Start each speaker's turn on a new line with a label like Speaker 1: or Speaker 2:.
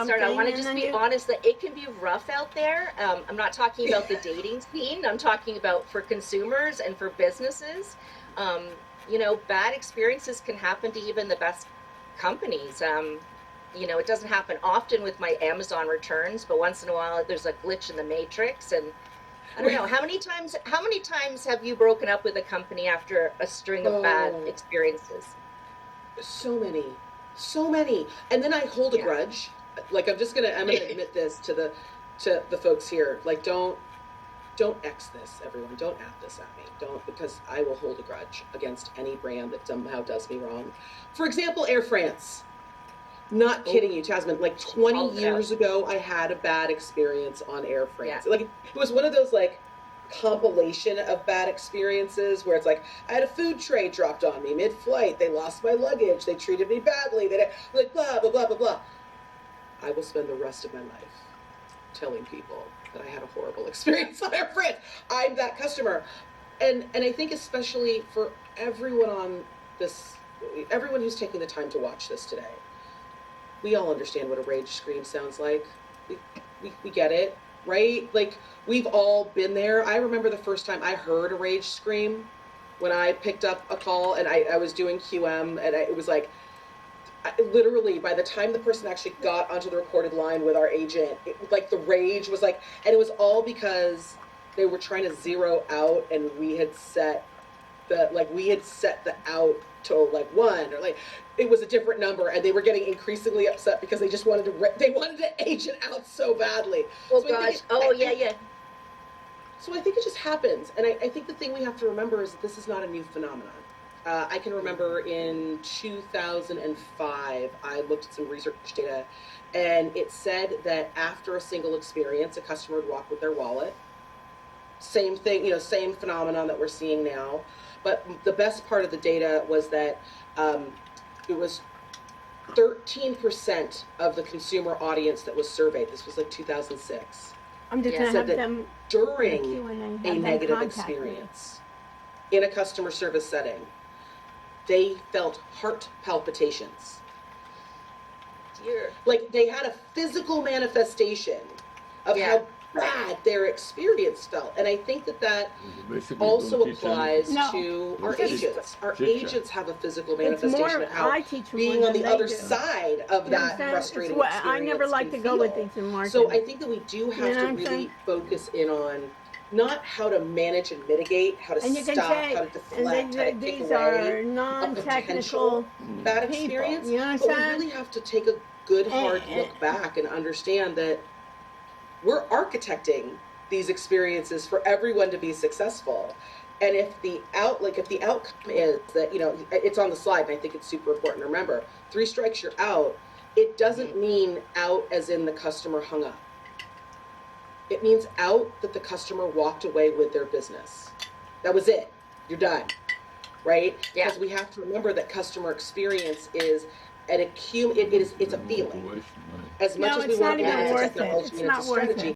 Speaker 1: Start. I want to
Speaker 2: and
Speaker 1: just
Speaker 2: then
Speaker 1: be honest that it can be rough out there. I'm not talking about the dating scene. I'm talking about for consumers and for businesses. Um, bad experiences can happen to even the best companies. It doesn't happen often with my Amazon returns, but once in a while there's a glitch in the matrix. And I don't know, how many times have you broken up with a company after a string of bad
Speaker 3: Oh,
Speaker 1: experiences?
Speaker 3: so many, so many. And then I hold a
Speaker 1: Yeah.
Speaker 3: grudge. Like I'm gonna admit this to the folks here. Like don't X this, everyone. Don't at this at me. Don't, because I will hold a grudge against any brand that somehow does me wrong. For example, Air France. Not
Speaker 1: Oh,
Speaker 3: kidding you, Jasmine. Like 20
Speaker 1: call it out.
Speaker 3: years ago, I had a bad experience on Air
Speaker 1: Yeah.
Speaker 3: France. Like it was one of those like compilation of bad experiences where it's like I had a food tray dropped on me mid-flight. They lost my luggage. They treated me badly. They like blah blah blah blah blah. I will spend the rest of my life telling people that I had a horrible experience on Air France. I'm that customer, and I think especially for everyone on this, everyone who's taking the time to watch this today, we all understand what a rage scream sounds like. We, we get it, right? Like, we've all been there. I remember the first time I heard a rage scream when I picked up a call and I was doing QM, and it was like, literally, by the time the person actually got onto the recorded line with our agent, like the rage was like, and it was all because they were trying to zero out, and we had set the out to like one, or like it was a different number, and they were getting increasingly upset because they just wanted they wanted to agent out so badly.
Speaker 1: Oh
Speaker 3: So I think
Speaker 1: gosh. Oh yeah, yeah.
Speaker 3: so I think it just happens, and I think the thing we have to remember is that this is not a new phenomenon. I can remember in 2005, I looked at some research data, and it said that after a single experience, a customer would walk with their wallet. Same thing, same phenomenon that we're seeing now. But the best part of the data was that um, it was 13% of the consumer audience that was surveyed. This was like 2006.
Speaker 2: I'm just
Speaker 1: Yeah.
Speaker 2: gonna
Speaker 3: Said
Speaker 2: have
Speaker 3: that
Speaker 2: them
Speaker 3: during
Speaker 2: Q&A,
Speaker 3: a
Speaker 2: have them
Speaker 3: negative
Speaker 2: contact me.
Speaker 3: experience in a customer service setting, they felt heart palpitations.
Speaker 1: Dear.
Speaker 3: Like they had a physical manifestation of
Speaker 1: Yeah.
Speaker 3: how bad their experience felt. And I think that
Speaker 4: Basically,
Speaker 3: also
Speaker 4: don't teach
Speaker 3: applies
Speaker 2: No.
Speaker 3: to our
Speaker 4: Just-
Speaker 3: agents. Our
Speaker 4: chit-chat.
Speaker 3: agents have a physical
Speaker 2: It's
Speaker 3: manifestation
Speaker 2: more,
Speaker 3: of how
Speaker 2: I teach them
Speaker 3: being
Speaker 2: more
Speaker 3: on
Speaker 2: than
Speaker 3: the
Speaker 2: they
Speaker 3: other
Speaker 2: do.
Speaker 3: side of
Speaker 2: You know what
Speaker 3: that
Speaker 2: I'm saying?
Speaker 3: frustrating
Speaker 2: It's what
Speaker 3: experience
Speaker 2: I never like
Speaker 3: can
Speaker 2: to go with
Speaker 3: feel.
Speaker 2: these in marketing.
Speaker 3: So I think that we do have
Speaker 2: You know
Speaker 3: to
Speaker 2: what I'm
Speaker 3: really
Speaker 2: saying?
Speaker 3: focus in on not how to manage and mitigate, how to
Speaker 2: And you can
Speaker 3: stop,
Speaker 2: say,
Speaker 3: how to
Speaker 2: and
Speaker 3: deflect, how to kick
Speaker 2: these
Speaker 3: away
Speaker 2: are
Speaker 3: a potential
Speaker 2: non-technical
Speaker 3: bad
Speaker 2: people.
Speaker 3: experience.
Speaker 2: You know what I'm
Speaker 3: But we
Speaker 2: saying?
Speaker 3: really have to take a good hard
Speaker 2: And-
Speaker 3: look back and understand that we're architecting these experiences for everyone to be successful. And if the outcome is that, it's on the slide, and I think it's super important to remember, 3 strikes you're out, it doesn't mean out as in the customer hung up. It means out that the customer walked away with their business. That was it. You're done. Right?
Speaker 1: Yeah.
Speaker 3: Because we have to remember that customer experience is it's a feeling. As much
Speaker 2: No,
Speaker 3: as we
Speaker 2: it's
Speaker 3: want
Speaker 2: not
Speaker 3: to
Speaker 1: even
Speaker 3: believe it's a
Speaker 2: worth it.
Speaker 3: technology
Speaker 2: It's
Speaker 3: and it's a
Speaker 2: not worth
Speaker 3: strategy,
Speaker 2: it.